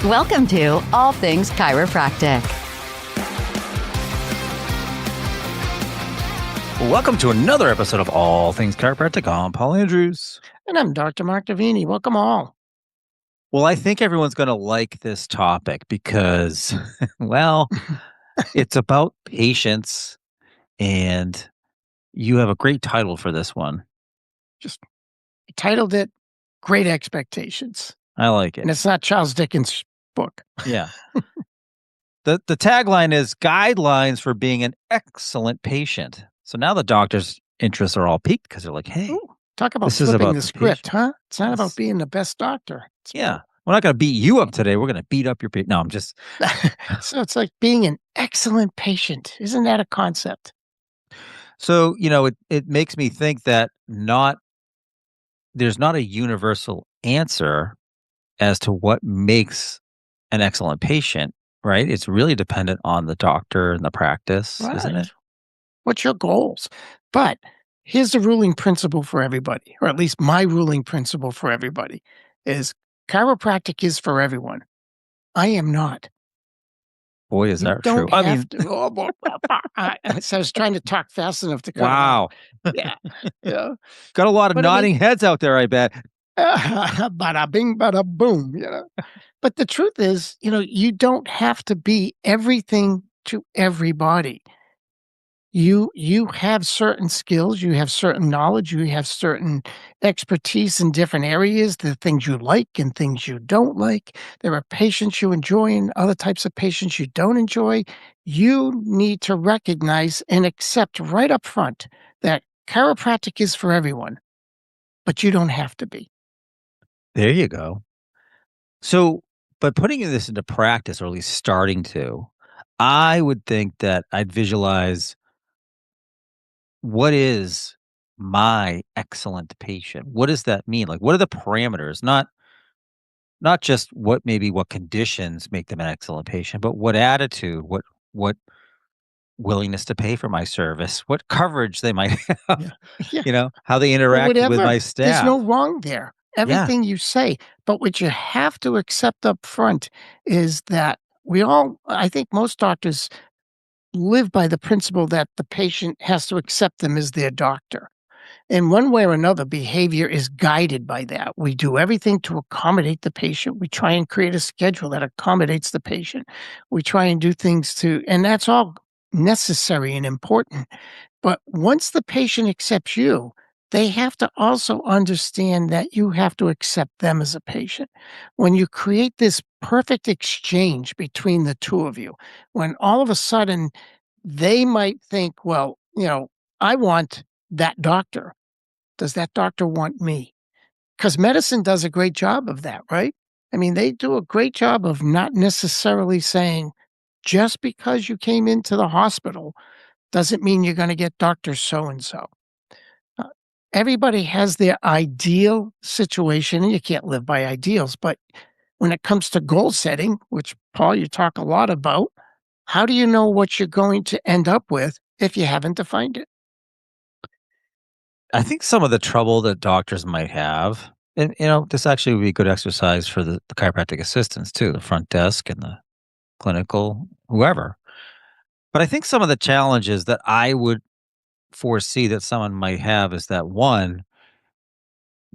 Welcome to All Things Chiropractic. Welcome to another episode of All Things Chiropractic. I'm Paul Andrews. And I'm Dr. Mark Davini. Welcome all. Well, I think everyone's going to like this topic because, well, it's about patience, and you have a great title for this one. Just titled it Great Expectations. I like it. And it's not Charles Dickens' book. Yeah. The tagline is Guidelines for Being an Excellent Patient. So now the doctor's interests are all piqued because they're like, hey, Ooh, talk about this is flipping about the the script, patient. huh? It's not about being the best doctor. Yeah. We're not going to beat you up today. We're going to beat up your patient. No, I'm just. So it's like being an excellent patient. Isn't that a concept? So, it makes me think that there's not a universal answer as to what makes an excellent patient, right? It's really dependent on the doctor and the practice, isn't it? What's your goals? But here's the ruling principle for everybody, or at least my ruling principle for everybody, is chiropractic is for everyone. I am not. Boy, is that true. I mean, so I was trying to talk fast enough to cut wow. yeah. Yeah. Got a lot of nodding heads out there, I bet. Bada bing, bada boom, But the truth is, you don't have to be everything to everybody. You have certain skills, you have certain knowledge, you have certain expertise in different areas, the things you like and things you don't like. There are patients you enjoy and other types of patients you don't enjoy. You need to recognize and accept right up front that chiropractic is for everyone, but you don't have to be. There you go. So, but putting this into practice, or at least starting to, I would think that I'd visualize what is my excellent patient? What does that mean? Like, what are the parameters? Not just what conditions make them an excellent patient, but what attitude, what willingness to pay for my service, what coverage they might have, Yeah. how they Or interact with whatever. my There's staff. no wrong there. Everything you say. But what you have to accept up front is that I think most doctors live by the principle that the patient has to accept them as their doctor. In one way or another, behavior is guided by that. We do everything to accommodate the patient. We try and create a schedule that accommodates the patient. We try and do things and that's all necessary and important. But once the patient accepts you, they have to also understand that you have to accept them as a patient. When you create this perfect exchange between the two of you, when all of a sudden they might think, well, I want that doctor. Does that doctor want me? Because medicine does a great job of that, right? I mean, they do a great job of not necessarily saying, just because you came into the hospital doesn't mean you're going to get Dr. So-and-so. Everybody has their ideal situation, and you can't live by ideals. But when it comes to goal setting, which, Paul, you talk a lot about, how do you know what you're going to end up with if you haven't defined it? I think some of the trouble that doctors might have, and this actually would be a good exercise for the chiropractic assistants too, the front desk and the clinical, whoever. But I think some of the challenges that I would foresee that someone might have is that one,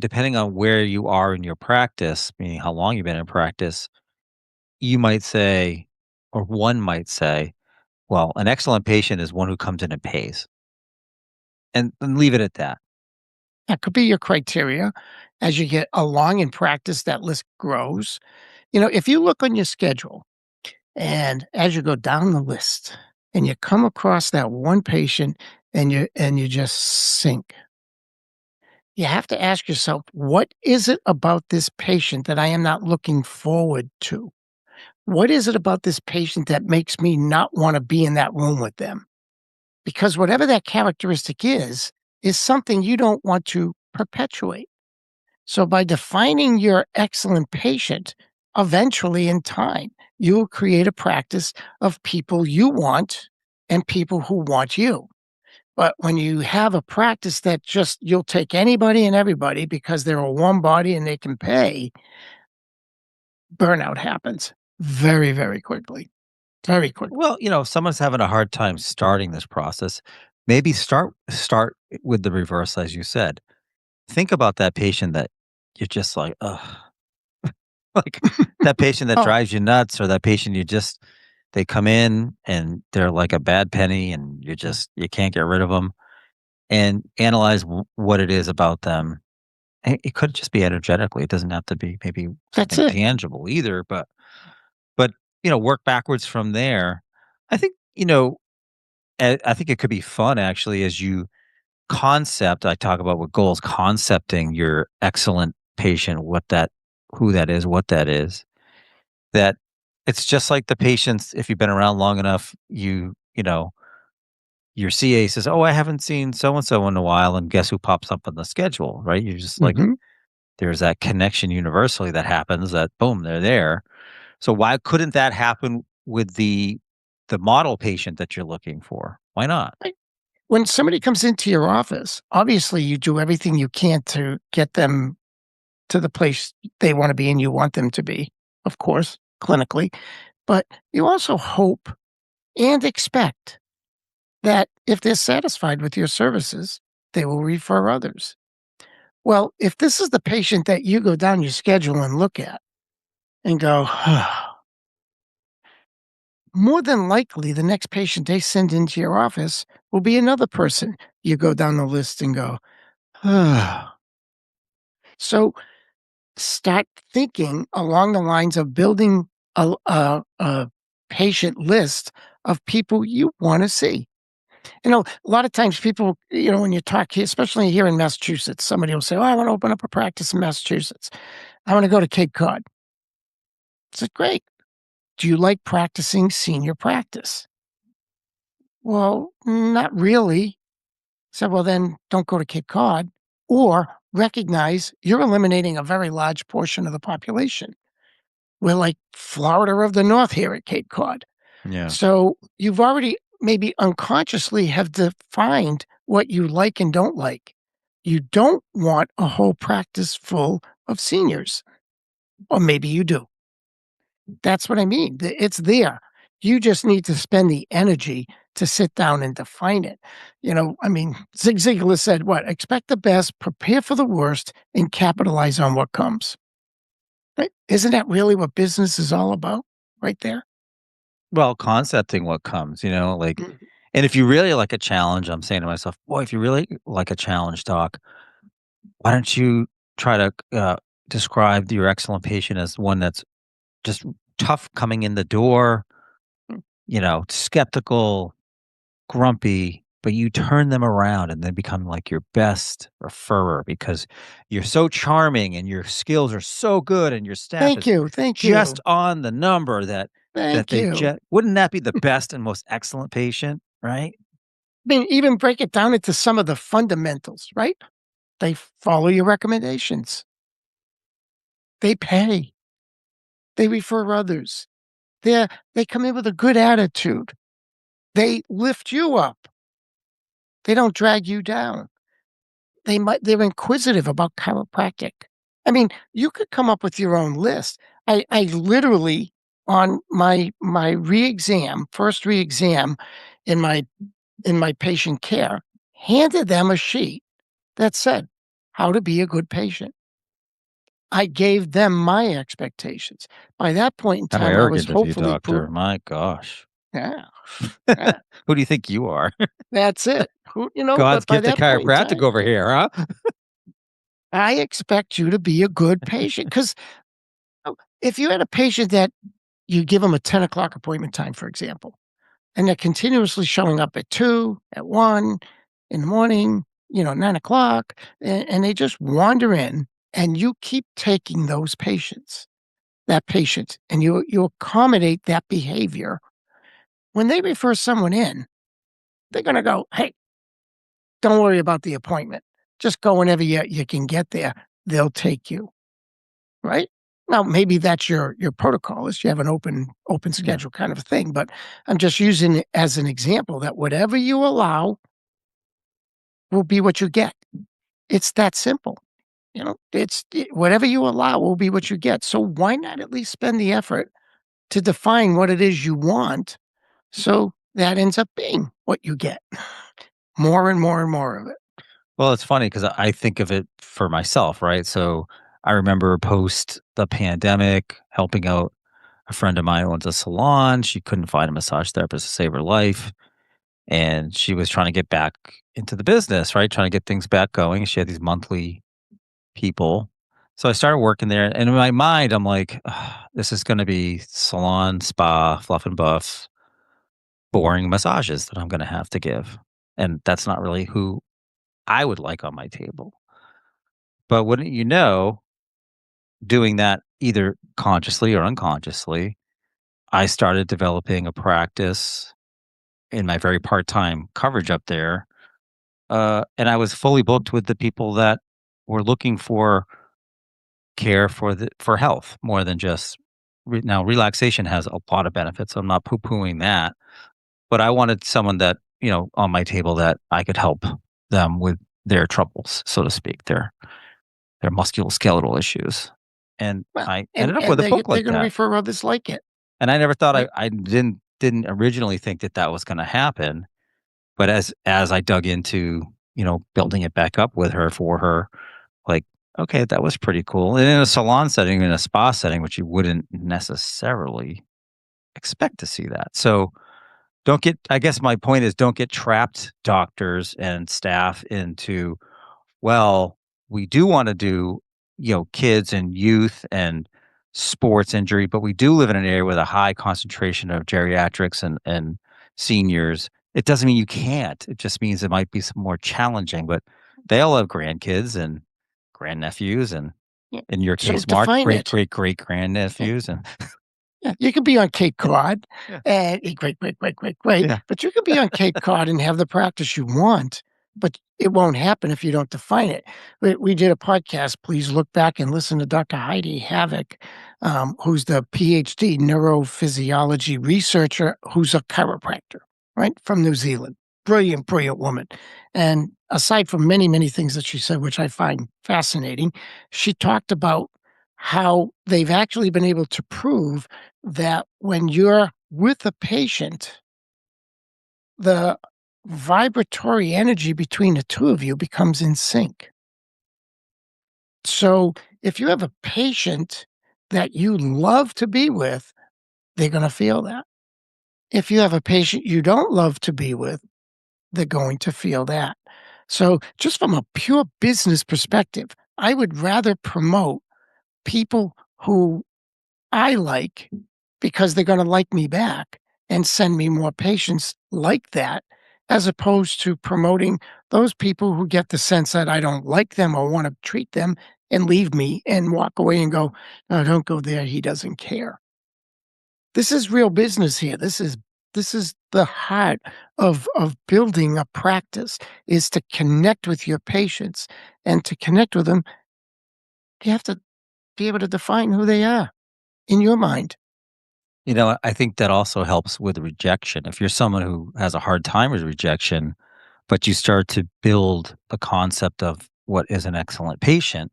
depending on where you are in your practice, meaning how long you've been in practice, you might say, or one might say, well, an excellent patient is one who comes in and pays. And leave it at that. That could be your criteria. As you get along in practice, that list grows. If you look on your schedule and as you go down the list and you come across that one patient and you just sink, you have to ask yourself, what is it about this patient that I am not looking forward to? What is it about this patient that makes me not want to be in that room with them? Because whatever that characteristic is something you don't want to perpetuate. So by defining your excellent patient, eventually in time, you will create a practice of people you want and people who want you. But when you have a practice that just you'll take anybody and everybody because they're a warm body and they can pay, burnout happens very, very quickly, very quickly. Well, if someone's having a hard time starting this process, maybe start with the reverse, as you said. Think about that patient that you're just like, ugh, like that patient that Oh, drives you nuts, or that patient they come in and they're like a bad penny, and you can't get rid of them. And analyze what it is about them. It could just be energetically. It doesn't have to be maybe that's something it. tangible either. But work backwards from there. I think I think it could be fun actually as you concept. I talk about with goals, concepting your excellent patient, who that is, what that is. That it's just like the patients. If you've been around long enough, your CA says, "Oh, I haven't seen so and so in a while," and guess who pops up on the schedule, right? You're just like, Mhm. there's that connection universally that happens. That boom, they're there. So why couldn't that happen with the model patient that you're looking for? Why not? Right. When somebody comes into your office, obviously you do everything you can to get them to the place they wanna be and you want them to be, of course, clinically, but you also hope and expect that if they're satisfied with your services, they will refer others. Well, if this is the patient that you go down your schedule and look at and go, more than likely the next patient they send into your office will be another person. You go down the list and go, so start thinking along the lines of building a patient list of people you want to see. A lot of times people, when you talk here, especially here in Massachusetts, somebody will say, "Oh, I want to open up a practice in Massachusetts. I want to go to Cape Cod." It's like, great. Do you like practicing senior practice? Well, not really. So, well, then don't go to Cape Cod or recognize you're eliminating a very large portion of the population. We're like Florida of the North here at Cape Cod. Yeah. So you've already maybe unconsciously have defined what you like and don't like. You don't want a whole practice full of seniors, or maybe you do. That's what I mean. It's there. You just need to spend the energy to sit down and define it. Zig Ziglar said, what? Expect the best, prepare for the worst, and capitalize on what comes. Right? Isn't that really what business is all about right there? Well, concepting what comes, Mhm. and if you really like a challenge, I'm saying to myself, boy, if you really like a challenge, doc, why don't you try to describe your excellent patient as one that's just tough coming in the door, skeptical, grumpy, but you turn them around and they become like your best referrer because you're so charming and your skills are so good and your staff Thank is you. Thank just you. on the number that Thank they you. just wouldn't that be the best and most excellent patient, right? Even break it down into some of the fundamentals, right? They follow your recommendations. They pay. They refer others. They come in with a good attitude. They lift you up. They don't drag you down. They're inquisitive about chiropractic. I mean, you could come up with your own list. I literally on my re-exam, first re-exam in my patient care, handed them a sheet that said, "How to be a good patient." I gave them my expectations. By that point in How time, I was arrogant of you, hopefully doctor. My gosh. yeah, yeah, Who do you think you are? that's it. God's But by gift to that point in chiropractic time, over here, huh? I expect you to be a good patient. Because if you had a patient that you give them a 10 o'clock appointment time, for example, and they're continuously showing up at 2, at 1 in the morning, 9 o'clock, and they just wander in, and you keep taking that patient, and you accommodate that behavior. When they refer someone in, they're gonna go, "Hey, don't worry about the appointment. Just go whenever you can get there. They'll take you." Right? Now, maybe that's your protocol is you have an open Yeah. schedule kind of a thing, but I'm just using it as an example that whatever you allow will be what you get. It's that simple. whatever you allow will be what you get. So why not at least spend the effort to define what it is you want so that ends up being what you get? More and more and more of it. Well, it's funny because I think of it for myself, right? So I remember post the pandemic helping out a friend of mine who owns a salon. She couldn't find a massage therapist to save her life. And she was trying to get back into the business, right? Trying to get things back going. She had these monthly people. So I started working there. And in my mind, I'm like, "Ugh, this is going to be salon, spa, fluff and buff, boring massages that I'm going to have to give. And that's not really who I would like on my table. But wouldn't you know, doing that either consciously or unconsciously, I started developing a practice in my very part-time coverage up there. And I was fully booked with the people that were looking for care for health more than just now relaxation has a lot of benefits. So I'm not poo-pooing that, but I wanted someone that, on my table that I could help them with their troubles, so to speak, their musculoskeletal issues. And Well, I and ended up and with a they book they're like gonna that. refer others like it, And I never thought right? I didn't originally think that that was gonna happen, but as I dug into, building it back up with her for her, like, okay, that was pretty cool. And in a salon setting, in a spa setting, which you wouldn't necessarily expect to see that. So don't get I guess my point is don't get trapped doctors and staff into, well, we do wanna do, kids and youth and sports injury, but we do live in an area with a high concentration of geriatrics and seniors. It doesn't mean you can't. It just means it might be some more challenging, but they all have grandkids and grandnephews and, Yeah. in your So case, Mark, define great, it. great, great Yeah, grandnephews and yeah. You could be on Cape yeah, Cod yeah, and great, great, great, great, great, yeah. but you could be on Cape Cod and have the practice you want, but it won't happen if you don't define it. We did a podcast. Please look back and listen to Dr. Heidi Havoc, who's the PhD neurophysiology researcher who's a chiropractor, right, from New Zealand. Brilliant, brilliant woman. And aside from many, many things that she said, which I find fascinating, she talked about how they've actually been able to prove that when you're with a patient, the vibratory energy between the two of you becomes in sync. So if you have a patient that you love to be with, they're going to feel that. If you have a patient you don't love to be with, they're going to feel that. So, just from a pure business perspective, I would rather promote people who I like because they're gonna like me back and send me more patients like that, as opposed to promoting those people who get the sense that I don't like them or wanna treat them and leave me and walk away and go, "No, don't go there, he doesn't care." This is real business here. This is the heart of building a practice, is to connect with your patients, and to connect with them, you have to be able to define who they are in your mind. I think that also helps with rejection. If you're someone who has a hard time with rejection, but you start to build a concept of what is an excellent patient,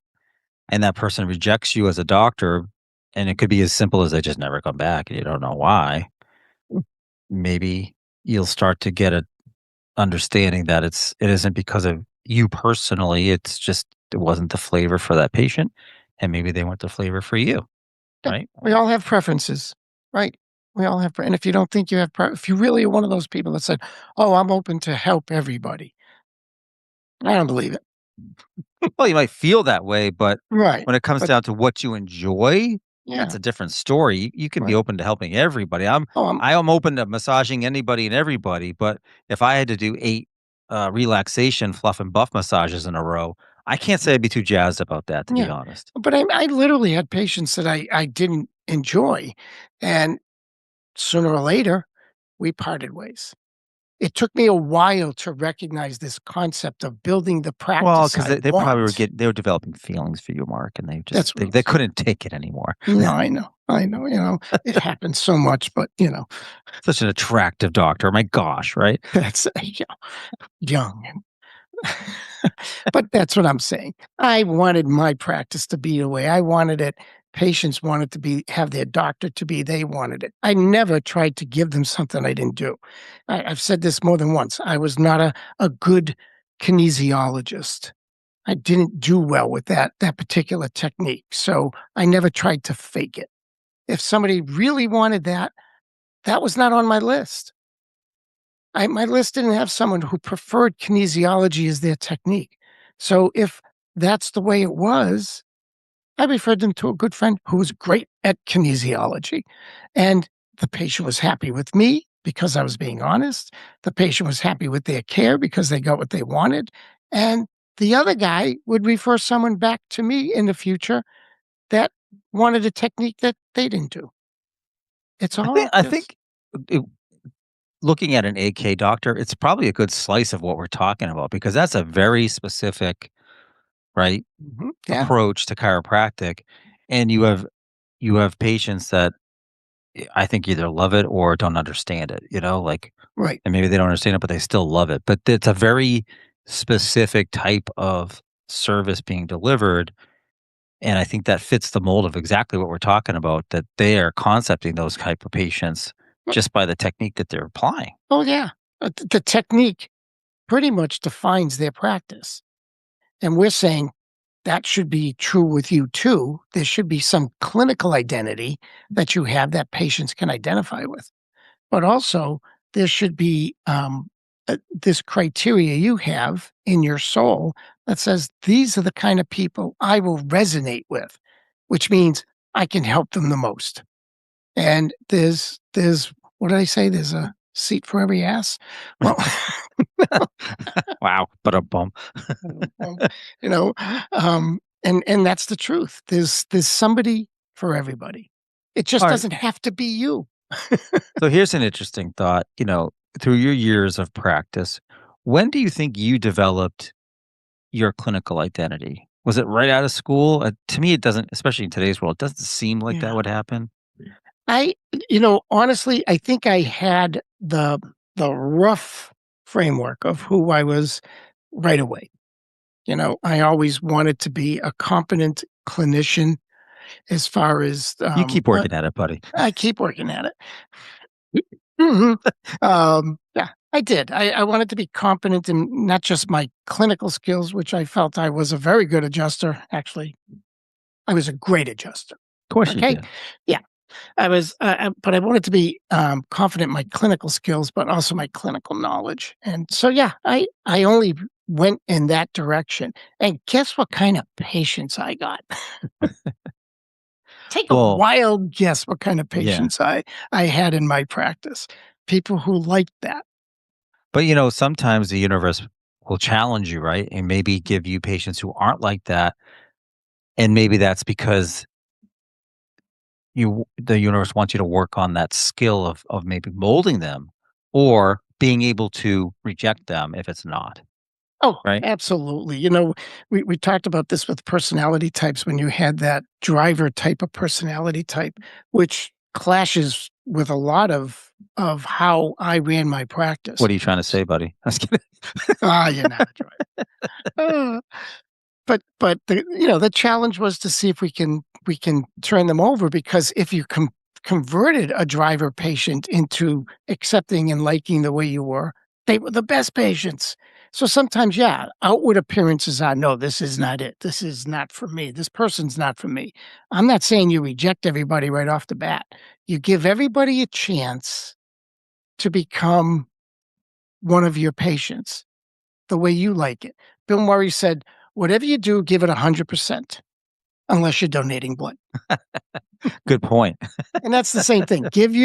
and that person rejects you as a doctor, and it could be as simple as they just never come back and you don't know why, maybe you'll start to get a understanding that it isn't because of you personally, it's just it wasn't the flavor for that patient, and maybe they weren't the flavor for you, Yeah, right? we all have preferences, right? We all have and if you don't think you have if you really are one of those people that said, "Oh, I'm open to help everybody." I don't believe it. Well, you might feel that way, but Right, when it comes but down to what you enjoy, that's yeah, a different story. You can be right. open to helping everybody. Oh, I am open to massaging anybody and everybody, but if I had to do 8 relaxation fluff and buff massages in a row, I can't say I'd be too jazzed about that, to be yeah, honest. but I literally had patients that I didn't enjoy, and sooner or later, we parted ways. It took me a while to recognize this concept of building the Well, practice because I they probably want. they were developing feelings for you, Mark, and That's what it they was. couldn't take it anymore. No, I know, it happens so much, but, Such an attractive doctor, my gosh, right? that's, young. But that's what I'm saying. I wanted my practice to be the way I wanted it. Patients wanted to be have their doctor to be they wanted it. I never tried to give them something I didn't do. I've said this more than once. I was not a good kinesiologist. I didn't do well with that particular technique, so I never tried to fake it. If somebody really wanted that, that was not on my list. My list didn't have someone who preferred kinesiology as their technique. So if that's the way it was, I referred them to a good friend who was great at kinesiology. And the patient was happy with me because I was being honest. The patient was happy with their care because they got what they wanted. And the other guy would refer someone back to me in the future that wanted a technique that they didn't do. It's I think all I just think it looking at an AK doctor, it's probably a good slice of what we're talking about because that's a very specific, right, mhm, yeah, approach to chiropractic, and you have patients that I think either love it or don't understand it, like, right. and maybe they don't understand it, but they still love it. But it's a very specific type of service being delivered. And I think that fits the mold of exactly what we're talking about, that they are concepting those type of patients just by the technique that they're applying. Oh, yeah. The technique pretty much defines their practice. And we're saying that should be true with you too. There should be some clinical identity that you have that patients can identify with. But also, there should be this criteria you have in your soul that says, these are the kind of people I will resonate with, which means I can help them the most. And there's what did I say? There's a seat for every ass. Well, Wow, but a bum. um, you know, and that's the truth. There's somebody for everybody. It just All right. doesn't have to be you. So here's an interesting thought. Through your years of practice, when do you think you developed your clinical identity? Was it right out of school? To me, it doesn't, especially in today's world, it doesn't seem like that Yeah. would happen. I honestly, I think I had the rough framework of who I was right away. I always wanted to be a competent clinician as far as You keep working at it, buddy. I keep working at it. Mhm. Yeah, I did. I wanted to be competent in not just my clinical skills, which I felt I was a very good adjuster. Actually, I was a great adjuster. Of course you Okay. did. Yeah. I was, but I wanted to be confident in my clinical skills, but also my clinical knowledge. And so, yeah, I only went in that direction. And guess what kind of patients I got? Take a Well, wild guess what kind of yeah. patients I had in my practice. People who liked that. But, sometimes the universe will challenge you, right? And maybe give you patients who aren't like that. And maybe that's because the universe wants you to work on that skill of maybe molding them or being able to reject them if it's not, Oh, right? absolutely. We talked about this with personality types when you had that driver type of personality type, which clashes with a lot of how I ran my practice. What are you trying to say, buddy? I was kidding. Ah, you're not a driver. But the challenge was to see if we can turn them over because if you converted a driver patient into accepting and liking the way you were, they were the best patients. So sometimes, yeah, outward appearances are no, this is not it. This is not for me. This person's not for me. I'm not saying you reject everybody right off the bat. You give everybody a chance to become one of your patients the way you like it. Bill Murray said, whatever you do, give it 100%, unless you're donating blood. Good point. And that's the same thing. Give them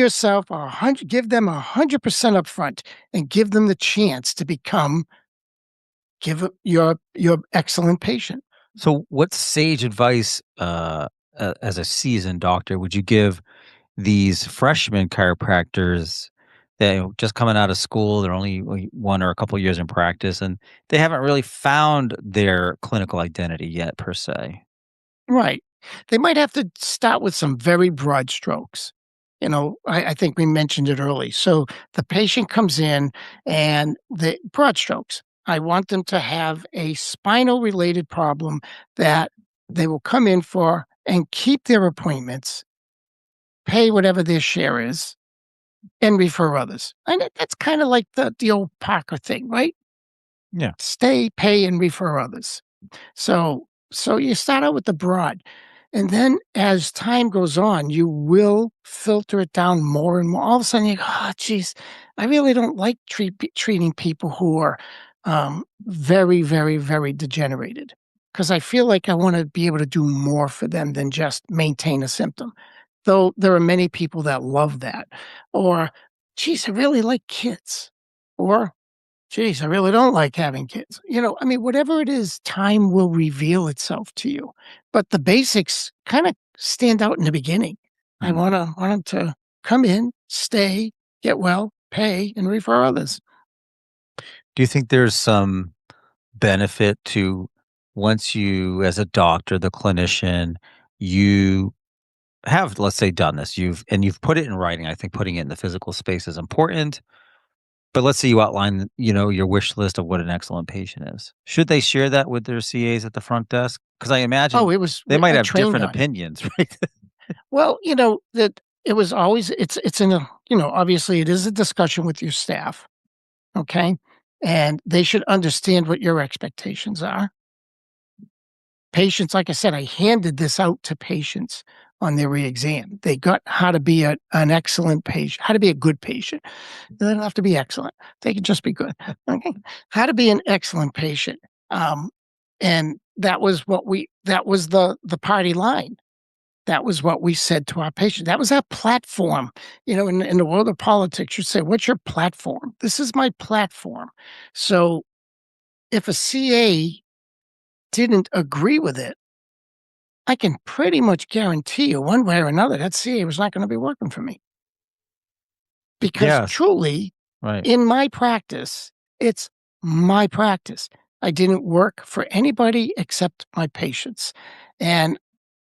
100% up front and give them the chance to give your excellent patient. So, what sage advice, as a seasoned doctor, would you give these freshman chiropractors that just coming out of school? They're only one or a couple years in practice, and they haven't really found their clinical identity yet, per se. Right. They might have to start with some very broad strokes. I think we mentioned it early. So the patient comes in and the broad strokes. I want them to have a spinal related problem that they will come in for and keep their appointments, pay whatever their share is, and refer others. And that's kind of like the old Parker thing, right? Yeah. Stay, pay, and refer others. So you start out with the broad, and then as time goes on, you will filter it down more and more. All of a sudden, you go, "Oh, geez, I really don't like treating people who are very, very, very degenerated because I feel like I want to be able to do more for them than just maintain a symptom." Though there are many people that love that, or, "Geez, I really like kids," or "Geez, I really don't like having kids." I mean, whatever it is, time will reveal itself to you, but the basics kinda stand out in the beginning. I Mm. want 'em to come in, stay, get well, pay, and refer others. Do you think there's some benefit to once you, as a doctor, the clinician, you have, let's say, done this, you've put it in writing. I think putting it in the physical space is important. But let's say you outline, your wish list of what an excellent patient is. Should they share that with their CAs at the front desk? Because I Oh, imagine it was they might I have trained different on it. opinions, right? Well, that it was always it's in a obviously, it is a discussion with your staff, okay? And they should understand what your expectations are. Patients, like I said, I handed this out to patients on their re-exam. They got how to be an excellent patient, how to be a good patient. They don't have to be excellent. They can just be good. Okay. How to be an excellent patient. Um, and that was the party line. That was what we said to our patient. That was our platform. In the world of politics, you say, "What's your platform?" This is my platform. So if a CA didn't agree with it, I can pretty much guarantee you one way or another that CA was not gonna be working for me. Because Yes, truly, right. in my practice, it's my practice. I didn't work for anybody except my patients. And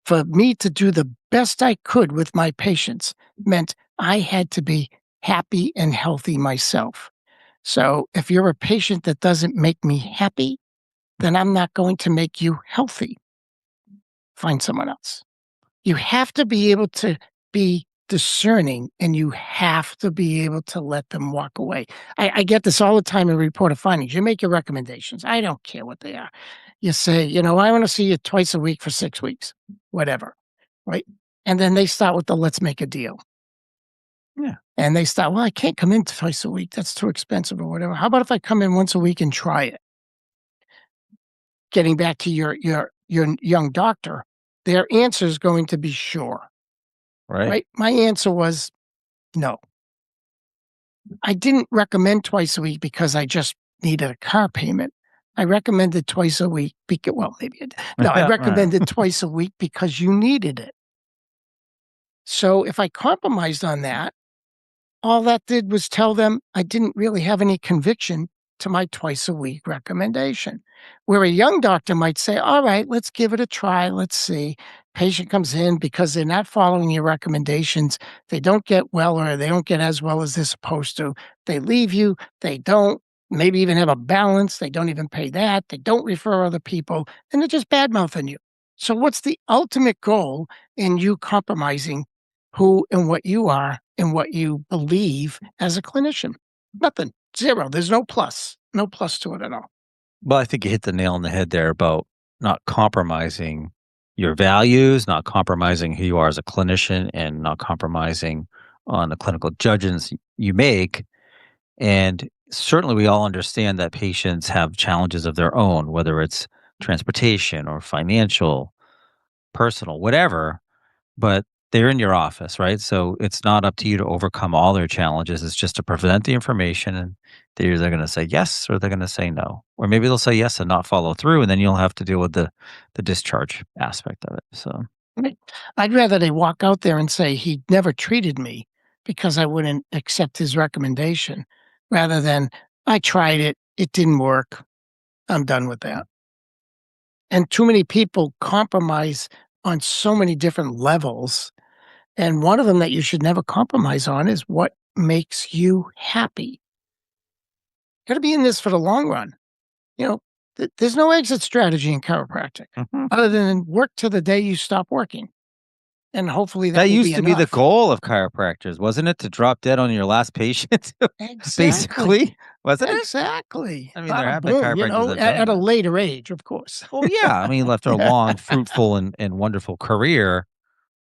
for me to do the best I could with my patients meant I had to be happy and healthy myself. So if you're a patient that doesn't make me happy, then I'm not going to make you healthy. Find someone else. You have to be able to be discerning, and you have to be able to let them walk away. I get this all the time in report of findings. You make your recommendations. I don't care what they are. You say, "I wanna see you twice a week for 6 weeks," whatever, right? And then they start with the "let's make a deal." Yeah, And they start, "Well, I can't come in twice a week. That's too expensive," or whatever. "How about if I come in once a week and try it?" Getting back to your young doctor, their answer is going to be "sure." right. Right? My answer was, "No." I didn't recommend twice a week because I just needed a car payment. I recommended twice a week becau well, maybe I d no, I Right. recommended twice a week because you needed it. So, if I compromised on that, all that did was tell them I didn't really have any conviction to my twice a week recommendation. Where a young doctor might say, "All right, let's give it a try. Let's see." Patient comes in because they're not following your recommendations. They don't get well or they don't get as well as they're supposed to. They leave you. They don't maybe even have a balance. They don't even pay that. They don't refer other people and they're just bad mouthing you. So, what's the ultimate goal in you compromising who and what you are and what you believe as a clinician? Nothing. 0. There's no plus. No plus to it at all. Well, I think you hit the nail on the head there about not compromising your values, not compromising who you are as a clinician, and not compromising on the clinical judgments you make. And certainly, we all understand that patients have challenges of their own, whether it's transportation or financial, personal, whatever. But they're in your office, right? So it's not up to you to overcome all their challenges. It's just to present the information, and they're either going to say yes or they're going to say no, or maybe they'll say yes and not follow through, and then you'll have to deal with the discharge aspect of it. So Right. I'd rather they walk out there and say he never treated me because I wouldn't accept his recommendation rather than I tried it. It didn't work. I'm done with that. And too many people compromise on so many different levels. And one of them that you should never compromise on is what makes you happy. Gotta be in this for the long run. there's no exit strategy in chiropractic Mhm. other than work to the day you stop working, and hopefully That that will be used to be the enough. goal of chiropractors, wasn't it? To drop dead on your last patient, Exactly. basically, wasn't it? Exactly. I mean, there Bada have been boom, chiropractors that have done at a that. later age, of course. Well, yeah, I mean, after a long, fruitful, and wonderful career,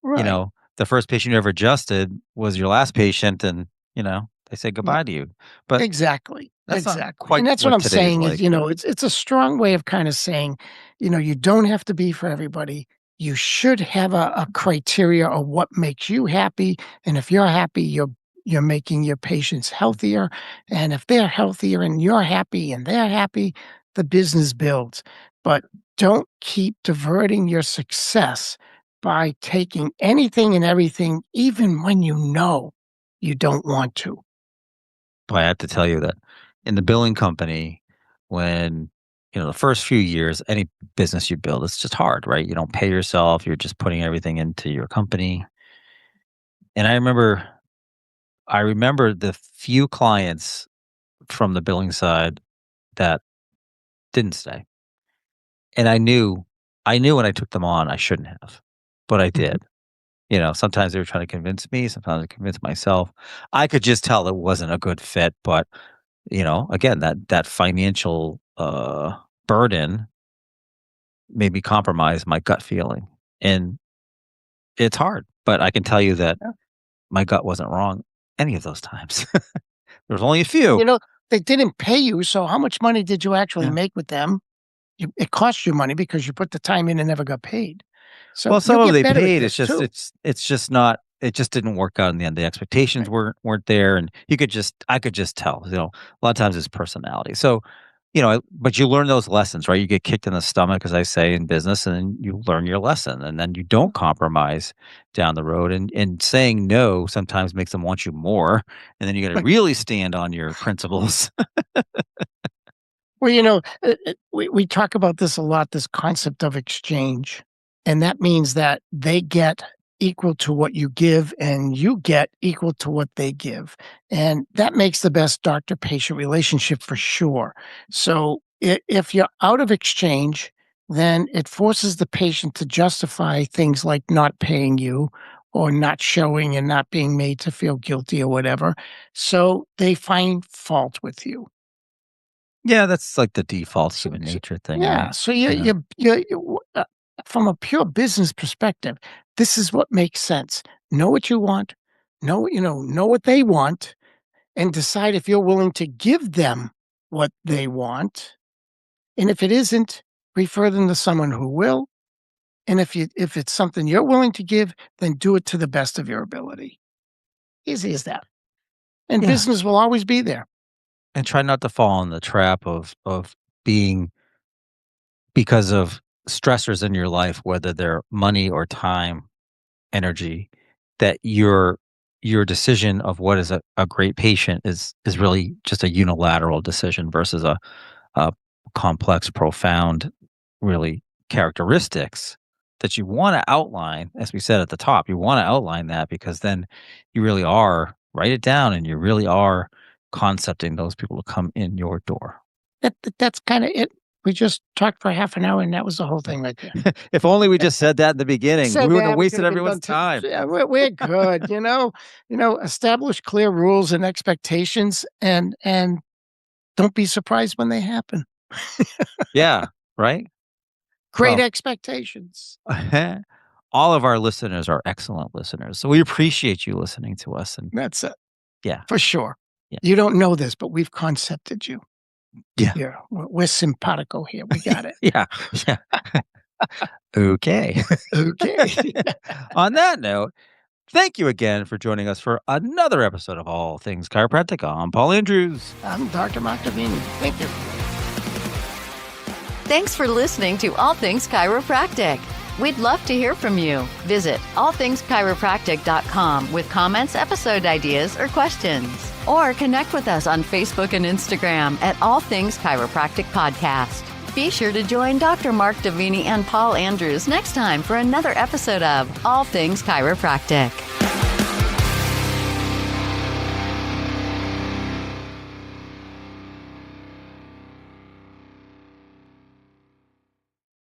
Right. the first patient you ever adjusted was your last patient, and, they said Yeah. goodbye to you. But Exactly, that's not exactly, quite and that's what what I'm today is saying is, like. it's a strong way of kinda saying, you don't have to be for everybody. You should have a criteria of what makes you happy, and if you're happy, you're making your patients healthier, and if they're healthier and you're happy and they're happy, the business builds. But don't keep diverting your success by taking anything and everything, even when you know you don't want to. But I have to tell you that in the billing company, when, the first few years, any business you build, it's just hard, right? You don't pay yourself, you're just putting everything into your company. And I remember the few clients from the billing side that didn't stay. And I knew when I took them on I shouldn't have, but I Mhm. did. Sometimes they were trying to convince me, sometimes I convinced myself. I could just tell it wasn't a good fit, but again, that financial, burden made me compromise my gut feeling, and it's hard, but I can tell you that my gut wasn't wrong any of those times. There was only a And, few. they didn't pay you, so how much money did you actually Yeah. make with them? It cost you money because you put the time in and never got paid. So Well, some you'll of them get they better at paid, this too. it's just not it just didn't work out in the end. The expectations Right. weren't there, and I could just tell, a lot of times it's personality. So, but you learn those lessons, right? You get kicked in the stomach, as I say in business, and then you learn your lesson, and then you don't compromise down the road, and saying no sometimes makes them want you more, and then you gotta Right. really stand on your principles. Well, we talk about this a lot, this concept of exchange, and that means that they get equal to what you give, and you get equal to what they give, and that makes the best doctor-patient relationship for sure. So, if you're out of exchange, then it forces the patient to justify things like not paying you or not showing and not being made to feel guilty or whatever, so they find fault with you. Yeah, that's like the default So human so nature thing, yeah, right? so Yeah. from a pure business perspective, this is what makes sense. Know what you want, know what they want, and decide if you're willing to give them what they want, and if it isn't, refer them to someone who will, and if it's something you're willing to give, then do it to the best of your ability. Easy as that, and Yeah. business will always be there. And try not to fall in the trap of being because of stressors in your life, whether they're money or time, energy, that your decision of what is a great patient is really just a unilateral decision versus a complex, profound, really characteristics that you want to outline, as we said at the top. You want to outline that because then you really are write it down and you really are concepting those people to come in your door. That's kinda it. We just talked for half an hour, and that was the whole thing right there. If only we just said that in the beginning, we Said wouldn't have that, we wasted could've been everyone's done to time. yeah, we're good, establish clear rules and expectations and don't be surprised when they happen. Yeah, right? Great Well, expectations. all of our listeners are excellent listeners, so we appreciate you listening to us, and That's it, yeah, for sure. yeah, You don't know this, but we've concepted you. yeah, Yeah, we're simpatico here, we got it. yeah, yeah. Okay. Okay. On that note, thank you again for joining us for another episode of All Things Chiropractic. I'm Paul Andrews. I'm Dr. Mark Davini. Thank you. Thanks for listening to All Things Chiropractic. We'd love to hear from you. Visit allthingschiropractic.com with comments, episode ideas, or questions. Or connect with us on Facebook and Instagram at All Things Chiropractic Podcast. Be sure to join Dr. Mark Davini and Paul Andrews next time for another episode of All Things Chiropractic.